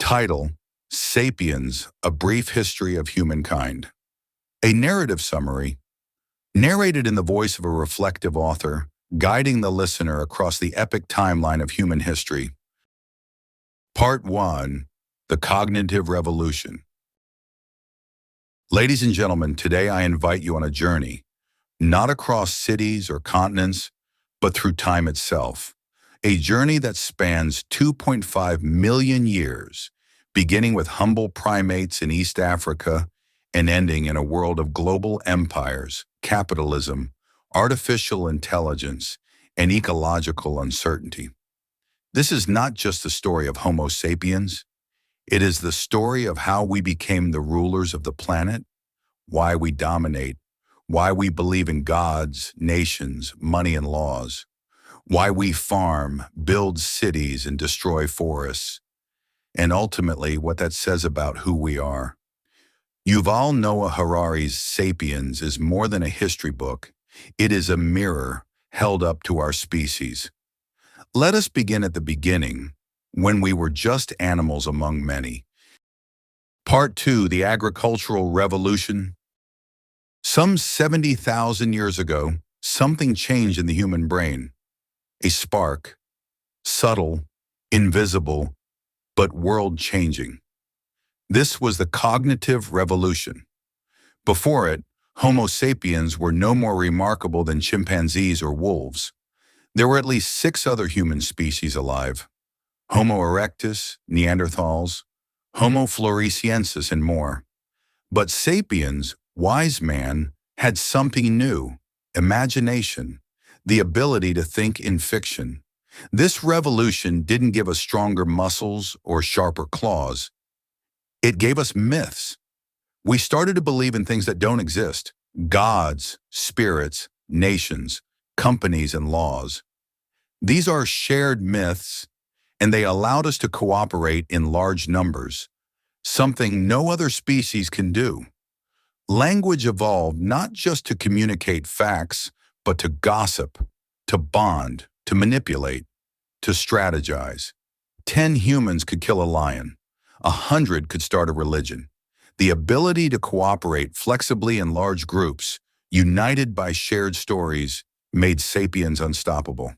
Title: Sapiens, A Brief History of Humankind. A narrative summary, narrated in the voice of a reflective author, guiding the listener across the epic timeline of human history. Part 1: The Cognitive Revolution. Ladies and gentlemen, today I invite you on a journey, not across cities or continents, but through time itself. A journey that spans 2.5 million years, beginning with humble primates in East Africa and ending in a world of global empires, capitalism, artificial intelligence, and ecological uncertainty. This is not just the story of Homo sapiens. It is the story of how we became the rulers of the planet, why we dominate, why we believe in gods, nations, money, and laws, why we farm, build cities, and destroy forests, and ultimately what that says about who we are. Yuval Noah Harari's Sapiens is more than a history book. It is a mirror held up to our species. Let us begin at the beginning, when we were just animals among many. Part 2: The Agricultural Revolution. Some 70,000 years ago, something changed in the human brain. A spark, subtle, invisible, but world-changing. This was the cognitive revolution. Before it, Homo sapiens were no more remarkable than chimpanzees or wolves. There were at least 6 other human species alive: Homo erectus, Neanderthals, Homo floresiensis, and more. But sapiens, wise man, had something new: imagination, the ability to think in fiction. This revolution didn't give us stronger muscles or sharper claws. It gave us myths. We started to believe in things that don't exist: gods, spirits, nations, companies, and laws. These are shared myths, and they allowed us to cooperate in large numbers, something no other species can do. Language evolved not just to communicate facts, but to gossip, to bond, to manipulate, to strategize. 10 humans could kill a lion. 100 could start a religion. The ability to cooperate flexibly in large groups, united by shared stories, made sapiens unstoppable.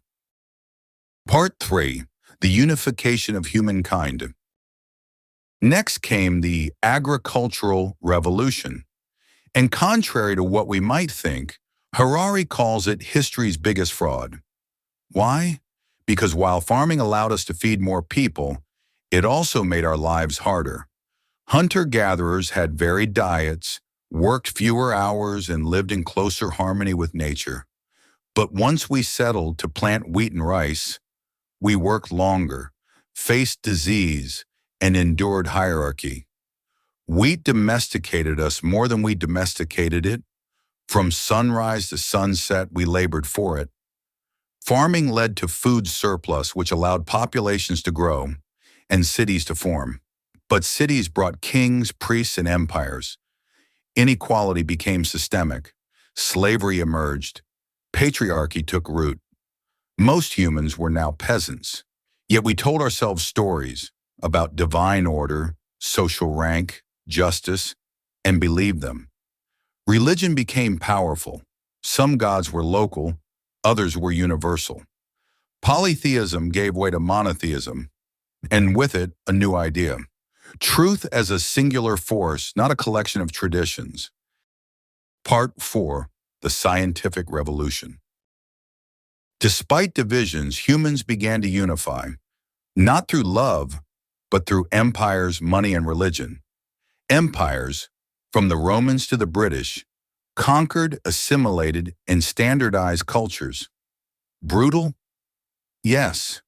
Part 3: The Unification of Humankind. Next came the Agricultural Revolution. And contrary to what we might think, Harari calls it history's biggest fraud. Why? Because while farming allowed us to feed more people, it also made our lives harder. Hunter-gatherers had varied diets, worked fewer hours, and lived in closer harmony with nature. But once we settled to plant wheat and rice, we worked longer, faced disease, and endured hierarchy. Wheat domesticated us more than we domesticated it. From sunrise to sunset, we labored for it. Farming led to food surplus, which allowed populations to grow and cities to form. But cities brought kings, priests, and empires. Inequality became systemic. Slavery emerged. Patriarchy took root. Most humans were now peasants. Yet we told ourselves stories about divine order, social rank, justice, and believed them. Religion became powerful. Some gods were local, others were universal. Polytheism gave way to monotheism, and with it, a new idea: truth as a singular force, not a collection of traditions. Part 4: The Scientific Revolution. Despite divisions, humans began to unify, not through love, but through empires, money, and religion. Empires, from the Romans to the British, conquered, assimilated, and standardized cultures. Brutal? Yes,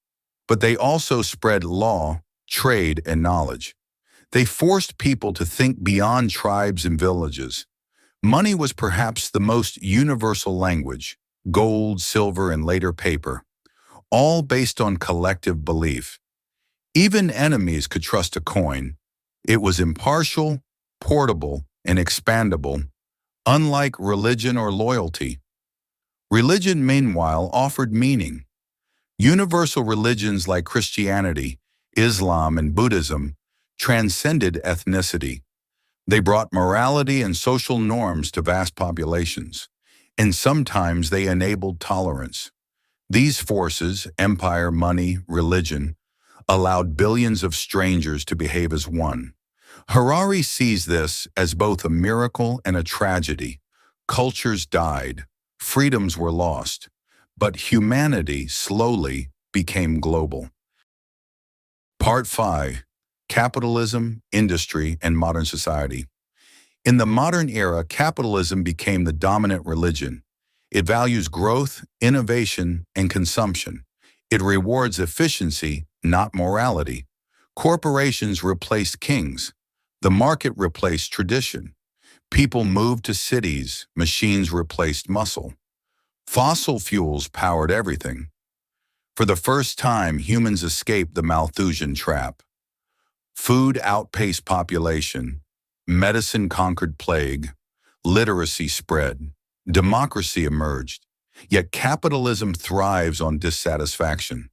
but they also spread law, trade, and knowledge. They forced people to think beyond tribes and villages. Money was perhaps the most universal language: gold, silver, and later paper, all based on collective belief. Even enemies could trust a coin. It was impartial, portable, and expandable, unlike religion or loyalty. Religion, meanwhile, offered meaning. Universal religions like Christianity, Islam, and Buddhism transcended ethnicity. They brought morality and social norms to vast populations, and sometimes they enabled tolerance. These forces, empire, money, religion, allowed billions of strangers to behave as one. Harari sees this as both a miracle and a tragedy. Cultures died, freedoms were lost, but humanity slowly became global. Part 5. Capitalism, Industry, and Modern Society. In the modern era, capitalism became the dominant religion. It values growth, innovation, and consumption. It rewards efficiency, not morality. Corporations replaced kings. The market replaced tradition. People moved to cities. Machines replaced muscle. Fossil fuels powered everything. For the first time, humans escaped the Malthusian trap. Food outpaced population. Medicine conquered plague. Literacy spread. Democracy emerged. Yet capitalism thrives on dissatisfaction.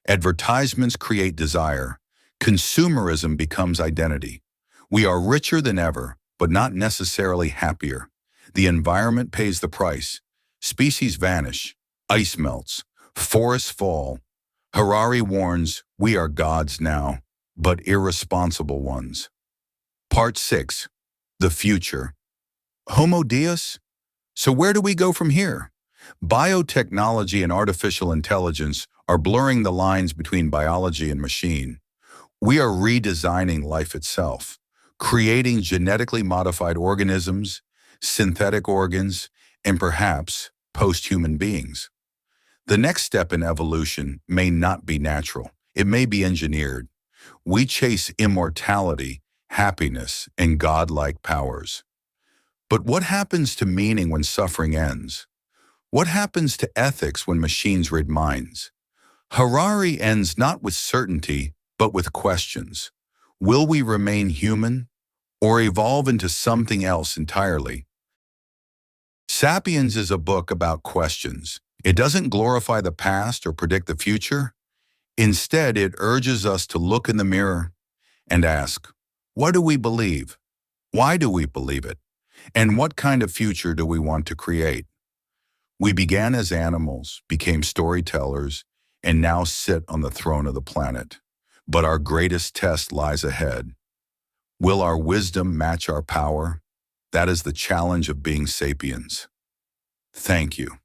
Advertisements create desire. Consumerism becomes identity. We are richer than ever, but not necessarily happier. The environment pays the price. Species vanish. Ice melts. Forests fall. Harari warns, we are gods now, but irresponsible ones. Part 6. The Future. Homo Deus? So where do we go from here? Biotechnology and artificial intelligence are blurring the lines between biology and machine. We are redesigning life itself, creating genetically modified organisms, synthetic organs, and perhaps post-human beings. The next step in evolution may not be natural. It may be engineered. We chase immortality, happiness, and godlike powers. But what happens to meaning when suffering ends? What happens to ethics when machines rid minds? Harari ends not with certainty, but with questions. Will we remain human or evolve into something else entirely? Sapiens is a book about questions. It doesn't glorify the past or predict the future. Instead, it urges us to look in the mirror and ask, what do we believe? Why do we believe it? And what kind of future do we want to create? We began as animals, became storytellers, and now sit on the throne of the planet. But our greatest test lies ahead. Will our wisdom match our power? That is the challenge of being sapiens. Thank you.